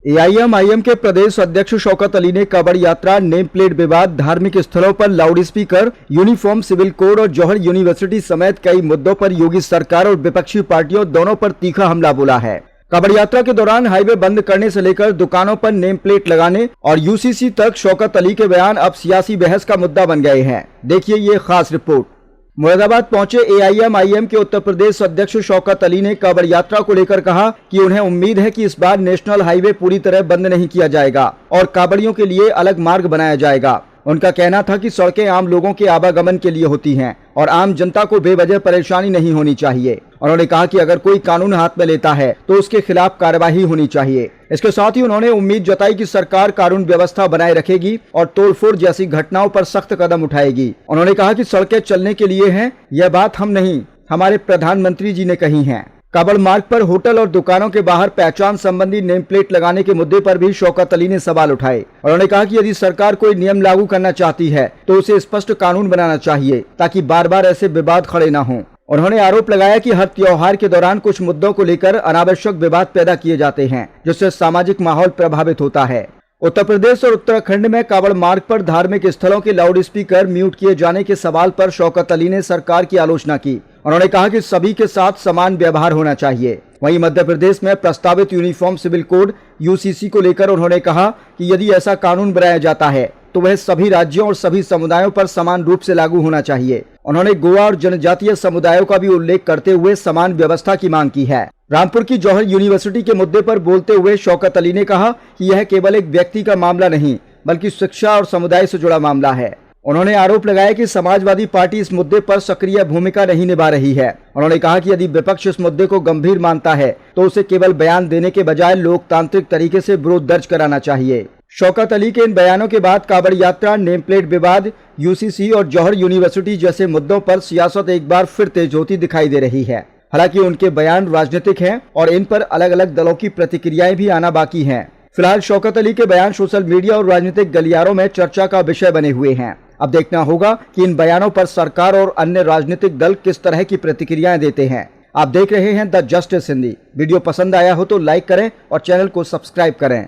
AIMIM के प्रदेश अध्यक्ष शौकत अली ने कांवड़ यात्रा, नेम प्लेट विवाद, धार्मिक स्थलों पर loud speaker, uniform civil code और जौहर यूनिवर्सिटी समेत कई मुद्दों पर योगी सरकार और विपक्षी पार्टियों दोनों पर तीखा हमला बोला है। कांवड़ यात्रा के दौरान हाईवे बंद करने से लेकर दुकानों पर नेम प्लेट लगाने और यूसीसी तक शौकत अली के बयान अब सियासी बहस का मुद्दा बन गए हैं। देखिए ये खास रिपोर्ट। मुरादाबाद पहुंचे एआईएमआईएम के उत्तर प्रदेश अध्यक्ष शौकत अली ने कांवड़ यात्रा को लेकर कहा कि उन्हें उम्मीद है कि इस बार नेशनल हाईवे पूरी तरह बंद नहीं किया जाएगा और कांवड़ियों के लिए अलग मार्ग बनाया जाएगा। उनका कहना था कि सड़कें आम लोगों के आवागमन के लिए होती हैं और आम जनता को बेवजह परेशानी नहीं होनी चाहिए। उन्होंने कहा कि अगर कोई कानून हाथ में लेता है तो उसके खिलाफ कार्रवाई होनी चाहिए। इसके साथ ही उन्होंने उम्मीद जताई कि सरकार कानून व्यवस्था बनाए रखेगी और तोड़फोड़ जैसी घटनाओं पर सख्त कदम उठाएगी। उन्होंने कहा कि सड़कें चलने के लिए हैं, यह बात हम नहीं, हमारे प्रधानमंत्री जी ने कही है। कांवड़ मार्ग पर होटल और दुकानों के बाहर पहचान संबंधी नेम प्लेट लगाने के मुद्दे पर भी शौकत अली ने सवाल उठाए। उन्होंने कहा कि यदि सरकार कोई नियम लागू करना चाहती है तो उसे स्पष्ट कानून बनाना चाहिए ताकि बार बार ऐसे विवाद खड़े न हों। उन्होंने आरोप लगाया कि हर त्योहार के दौरान कुछ मुद्दों को लेकर अनावश्यक विवाद पैदा किए जाते हैं, जिससे सामाजिक माहौल प्रभावित होता है। उत्तर प्रदेश और उत्तराखंड में कांवड़ मार्ग पर धार्मिक स्थलों के लाउड स्पीकर म्यूट किए जाने के सवाल पर शौकत अली ने सरकार की आलोचना की। उन्होंने कहा कि सभी के साथ समान व्यवहार होना चाहिए। वहीं मध्य प्रदेश में प्रस्तावित यूनिफॉर्म सिविल कोड यूसीसी को लेकर उन्होंने कहा कि यदि ऐसा कानून बनाया जाता है तो वह सभी राज्यों और सभी समुदायों पर समान रूप से लागू होना चाहिए। उन्होंने गोवा और जनजातीय समुदायों का भी उल्लेख करते हुए समान व्यवस्था की मांग की है। रामपुर की जौहर यूनिवर्सिटी के मुद्दे पर बोलते हुए शौकत अली ने कहा कि यह केवल एक व्यक्ति का मामला नहीं बल्कि शिक्षा और समुदाय से जुड़ा मामला है। उन्होंने आरोप लगाया कि समाजवादी पार्टी इस मुद्दे पर सक्रिय भूमिका नहीं निभा रही है। उन्होंने कहा कि यदि विपक्ष इस मुद्दे को गंभीर मानता है तो उसे केवल बयान देने के बजाय लोकतांत्रिक तरीके से विरोध दर्ज कराना चाहिए। शौकत अली के इन बयानों के बाद कांवड़ यात्रा, नेम प्लेट विवाद, यूसीसी और जौहर यूनिवर्सिटी जैसे मुद्दों पर सियासत एक बार फिर तेज होती दिखाई दे रही है। हालांकि उनके बयान राजनीतिक हैं और इन पर अलग अलग दलों की प्रतिक्रियाएं भी आना बाकी हैं। फिलहाल शौकत अली के बयान सोशल मीडिया और राजनीतिक गलियारों में चर्चा का विषय बने हुए हैं। अब देखना होगा कि इन बयानों पर सरकार और अन्य राजनीतिक दल किस तरह की प्रतिक्रियाएं देते हैं। आप देख रहे हैं द जस्टिस हिंदी। वीडियो पसंद आया हो तो लाइक करें और चैनल को सब्सक्राइब करें।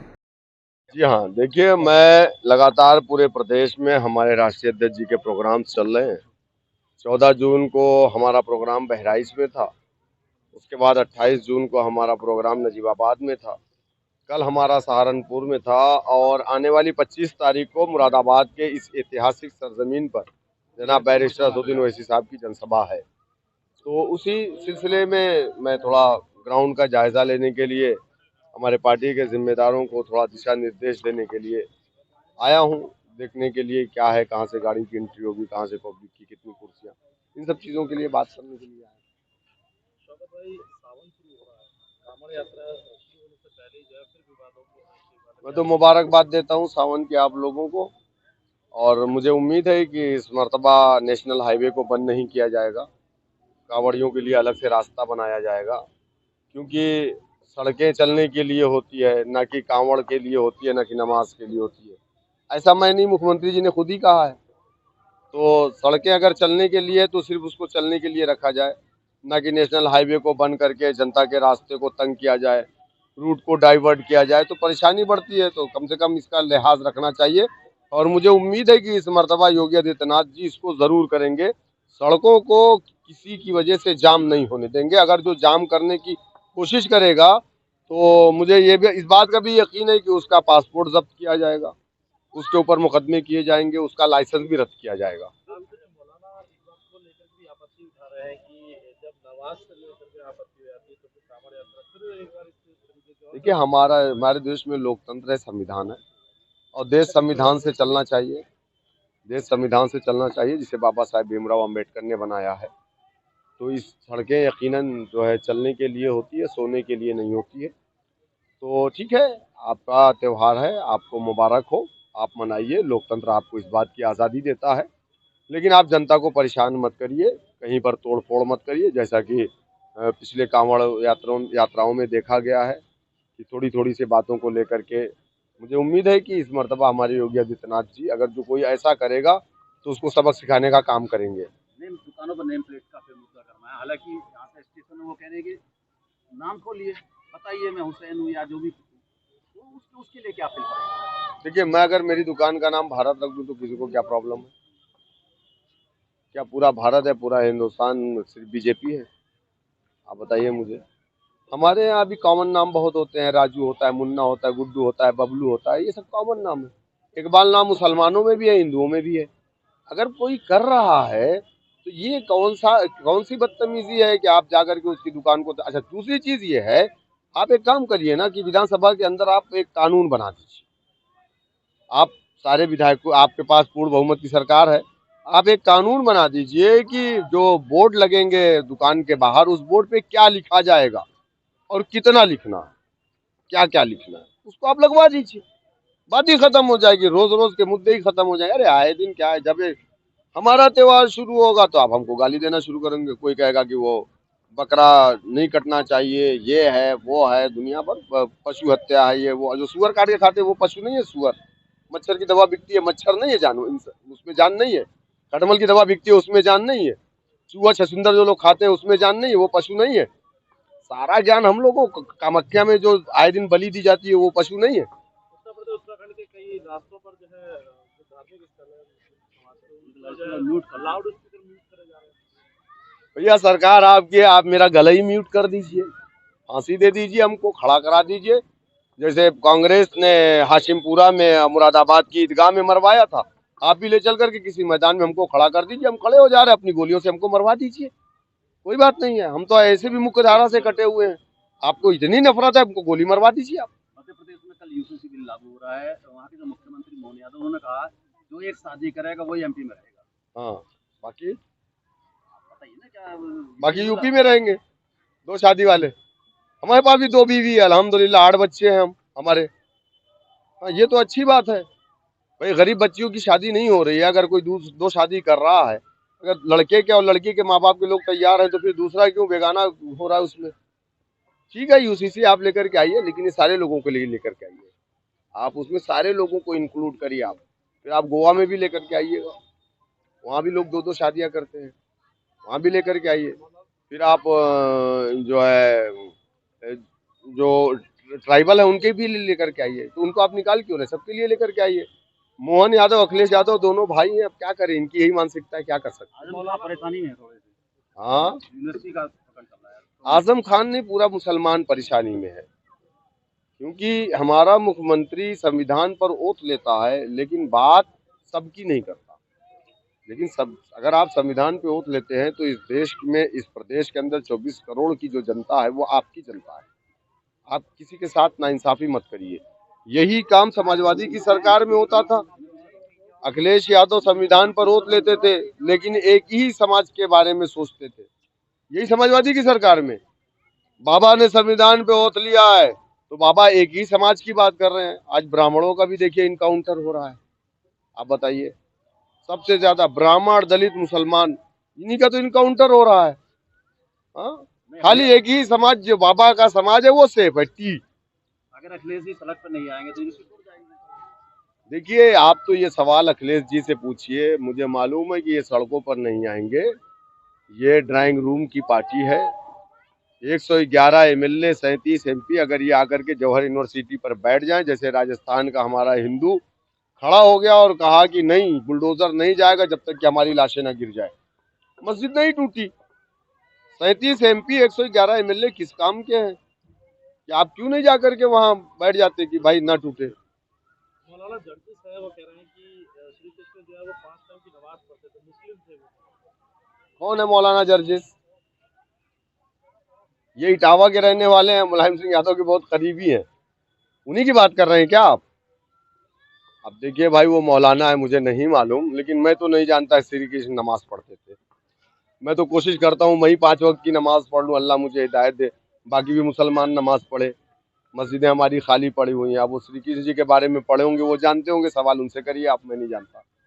जी हाँ, देखिए मैं लगातार पूरे प्रदेश में हमारे राष्ट्रीय अध्यक्ष जी के प्रोग्राम चल रहे हैं। 14 जून को हमारा प्रोग्राम बहराइच में था, उसके बाद 28 जून को हमारा प्रोग्राम नजीबाबाद में था, कल हमारा सहारनपुर में था और आने वाली 25 तारीख को मुरादाबाद के इस ऐतिहासिक सरजमीन पर जनाब बैरिस्टर असदुद्दीन ओवैसी साहब की जनसभा है। तो उसी सिलसिले में मैं थोड़ा ग्राउंड का जायज़ा लेने के लिए, हमारे पार्टी के जिम्मेदारों को थोड़ा दिशा निर्देश देने के लिए आया हूँ, देखने के लिए क्या है, कहाँ से गाड़ी की एंट्री होगी, कहाँ से पब्लिक की कितनी कुर्सियाँ, इन सब चीज़ों के लिए बात करने के लिए आया। शौकत भाई, सावन शुरू हो रहा है, कांवड़ यात्रा शुरू होने से पहले जो है फिर विवादों की मैं तो मुबारकबाद देता हूँ सावन की आप लोगों को, और मुझे उम्मीद है कि इस मर्तबा नेशनल हाईवे को बंद नहीं किया जाएगा, कांवड़ियों के लिए अलग से रास्ता बनाया जाएगा, क्योंकि सड़कें चलने के लिए होती है, ना कि कांवड़ के लिए होती है, ना कि नमाज के लिए होती है। ऐसा मैं नहीं, मुख्यमंत्री जी ने खुद ही कहा है। तो सड़कें अगर चलने के लिए तो सिर्फ उसको चलने के लिए रखा जाए, ना कि नेशनल हाईवे को बंद करके जनता के रास्ते को तंग किया जाए, रूट को डाइवर्ट किया जाए, तो परेशानी बढ़ती है। तो कम से कम इसका लिहाज रखना चाहिए और मुझे उम्मीद है कि इस मर्तबा योगी आदित्यनाथ जी इसको ज़रूर करेंगे। सड़कों को किसी की वजह से जाम नहीं होने देंगे। अगर जो जाम करने की कोशिश करेगा तो मुझे ये भी इस बात का भी यकीन है कि उसका पासपोर्ट जब्त किया जाएगा, उसके ऊपर मुकदमे किए जाएंगे, उसका लाइसेंस भी रद्द किया जाएगा। मौलाना इस बात को लेकर भी आपत्ति उठा रहे हैं कि जब नमाज से लेकर के आपत्ति हो जाती है तो फिर कांवड़ यात्रा फिर एक बार इस तरीके से। देखिए, हमारे देश में लोकतंत्र है, संविधान है और देश संविधान से चलना चाहिए। देश संविधान से चलना चाहिए जिसे बाबा साहेब भीमराव अम्बेडकर ने बनाया है। तो इस सड़कें यकीनन जो है चलने के लिए होती है, सोने के लिए नहीं होती है। तो ठीक है, आपका त्यौहार है, आपको मुबारक हो, आप मनाइए, लोकतंत्र आपको इस बात की आज़ादी देता है, लेकिन आप जनता को परेशान मत करिए, कहीं पर तोड़ फोड़ मत करिए, जैसा कि पिछले कांवड़ यात्राओं में देखा गया है कि थोड़ी थोड़ी सी बातों को लेकर के। मुझे उम्मीद है कि इस मर्तबा हमारे योगी आदित्यनाथ जी अगर जो कोई ऐसा करेगा तो उसको सबक सिखाने का काम करेंगे। दुकानों पर नेम प्लेट का फिर मुद्दा करना है, हालांकि यहाँ से स्टेशन में वो कह रहे हैं कि नाम खोलिए, बताइए मैं हुसैन हूँ या जो भी, उसके लिए क्या फील करेंगे? देखिए, मैं अगर मेरी दुकान का नाम भारत रख दूं तो किसी को क्या प्रॉब्लम है? क्या पूरा भारत है, पूरा हिंदुस्तान सिर्फ बीजेपी है? आप बताइए मुझे। हमारे यहाँ भी कॉमन नाम बहुत होते हैं, राजू होता है, मुन्ना होता है, गुड्डू होता है, बबलू होता है, ये सब कॉमन नाम है। इकबाल नाम मुसलमानों में भी है, हिंदुओं में भी है। अगर कोई कर रहा है तो ये कौन सी बदतमीजी है कि आप जाकर के उसकी दुकान को। अच्छा, दूसरी चीज ये है, आप एक काम करिए ना कि विधानसभा के अंदर आप एक कानून बना दीजिए। आप सारे विधायकों, आपके पास पूर्ण बहुमत की सरकार है, आप एक कानून बना दीजिए कि जो बोर्ड लगेंगे दुकान के बाहर, उस बोर्ड पे क्या लिखा जाएगा और कितना लिखना है, क्या क्या लिखना है, उसको आप लगवा दीजिए। बात ही खत्म हो जाएगी, रोज रोज के मुद्दे ही खत्म हो जाएंगे। अरे आए दिन क्या है, जब हमारा त्योहार शुरू होगा तो आप हमको गाली देना शुरू करेंगे। कोई कहेगा कि वो बकरा नहीं कटना चाहिए, ये है वो है, दुनिया भर पशु हत्या है, ये वो। जो सुअर काट के खाते हैं वो पशु नहीं है, सुअर। मच्छर की दवा बिकती है, मच्छर नहीं है जानवर, उसमें जान नहीं है। खटमल की दवा बिकती है, उसमें जान नहीं है। चूहा छछूंदर जो लोग खाते हैं उसमें जान नहीं है, वो पशु नहीं है। सारा ज्ञान हम लोगों को। कामाख्या में जो आए दिन बलि दी जाती है वो पशु नहीं है। उत्तर प्रदेश उत्तराखंड के कई रास्तों पर जो है जो धार्मिक स्थल है लाउड स्पीकर म्यूट करे जा रहे हैं। भैया सरकार आपकी है, आप मेरा गला ही म्यूट कर दीजिए, फांसी दे दीजिए, हमको खड़ा करा दीजिए। जैसे कांग्रेस ने हाशिमपुरा में मुरादाबाद की ईदगाह में मरवाया था, आप भी ले चल करके किसी मैदान में हमको खड़ा कर दीजिए। हम खड़े हो जा रहे हैं, अपनी गोलियों से हमको मरवा दीजिए, कोई बात नहीं है। हम तो ऐसे भी मुख्य धारा से कटे हुए हैं। आपको इतनी नफरत है, हमको गोली मरवा दीजिए आप। मध्य प्रदेश में कल यूसीसी बिल लागू हो रहा है, वहाँ के जो मुख्यमंत्री मोहन यादव, उन्होंने कहा जो एक शादी करेगा वही एमपी में रहेगा। हाँ, बाकी बताइए ना क्या बाकी यूपी में रहेंगे दो शादी वाले। हमारे पास भी दो बीवी है, अल्हम्दुलिल्लाह 8 बच्चे हैं हम हमारे। हाँ, ये तो अच्छी बात है। भाई गरीब बच्चियों की शादी नहीं हो रही है, अगर कोई दो शादी कर रहा है, अगर लड़के के और लड़की के माँ बाप के लोग तैयार हैं तो फिर दूसरा क्यों बेगाना हो रहा है उसमें। ठीक है, यूसीसी आप लेकर के आइए, लेकिन ये सारे लोगों के लिए लेकर के आइए। आप उसमें सारे लोगों को इंक्लूड करिए आप। फिर आप गोवा में भी लेकर के आइएगा, वहाँ भी लोग दो दो शादियाँ करते हैं, वहाँ भी लेकर के आइए। फिर आप जो है जो ट्राइबल है उनके भी लेकर के आइए। तो उनको आप निकाल क्यों रहे, सबके लिए लेकर के आइए। मोहन यादव, अखिलेश यादव दोनों भाई हैं, अब क्या करें, इनकी यही मानसिकता है, क्या कर सकते हैं। आजम खान परेशानी में है थोड़े से, हाँ, यूनिवर्सिटी का पकड़ चल रहा है। आजम खान नहीं, पूरा मुसलमान परेशानी में है। क्योंकि हमारा मुख्यमंत्री संविधान पर ओथ लेता है लेकिन बात सबकी नहीं करता। लेकिन सब, अगर आप संविधान पे ओथ लेते हैं तो इस देश में, इस प्रदेश के अंदर 24 करोड़ की जो जनता है वो आपकी जनता है। आप किसी के साथ नाइंसाफी मत करिए। यही काम समाजवादी की सरकार में होता था। अखिलेश यादव संविधान पर ओथ लेते थे लेकिन एक ही समाज के बारे में सोचते थे। यही समाजवादी की सरकार में बाबा ने संविधान पे ओथ लिया है तो बाबा एक ही समाज की बात कर रहे हैं। आज ब्राह्मणों का भी देखिए इनकाउंटर हो रहा है। आप बताइए, सबसे ज्यादा ब्राह्मण, दलित, मुसलमान, इन्हीं का तो इनकाउंटर हो रहा है। हाँ, खाली एक ही समाज जो बाबा का समाज है वो सेफ है, टी। अगर अखिलेश जी सड़क पर नहीं आएंगे तो यूनिवर्सिटी टूट जाएगी। देखिए, आप तो ये सवाल अखिलेश जी से पूछिए, मुझे मालूम है कि ये सड़कों पर नहीं आएंगे। ये ड्राइंग रूम की पार्टी है। 111 एमएलए, 37 एमपी अगर ये आकर के जौहर यूनिवर्सिटी पर बैठ जाएं, जैसे राजस्थान का हमारा हिंदू खड़ा हो गया और कहा कि नहीं, बुलडोजर नहीं जाएगा जब तक कि हमारी लाशें ना गिर जाए, मस्जिद नहीं टूटी। 37 एमपी, 111 एमएलए किस काम के हैं कि आप क्यों नहीं जाकर के वहां बैठ जाते कि भाई ना टूटे। मौलाना जर्जिस है, वो कह रहे हैं कि श्री कृष्ण जो है वो 5 टाइम की नमाज पढ़ते थे, मुस्लिम थे वो। कौन है मौलाना जर्जिस? ये इटावा के रहने वाले हैं, मुलायम सिंह यादव के बहुत करीबी हैं, उन्हीं की बात कर रहे हैं क्या आप? अब देखिए भाई, वो मौलाना है मुझे नहीं मालूम, लेकिन मैं तो नहीं जानता श्री कृष्ण नमाज पढ़ते थे। मैं तो कोशिश करता हूँ मैं ही 5 वक्त की नमाज पढ़ लूँ, अल्लाह मुझे हिदायत दे। बाकी भी मुसलमान नमाज पढ़े, मस्जिदें हमारी खाली पड़ी हुई हैं। अब वो श्री कृष्ण जी के बारे में पढ़े होंगे, वो जानते होंगे, सवाल उनसे करिए आप, मैं नहीं जानता।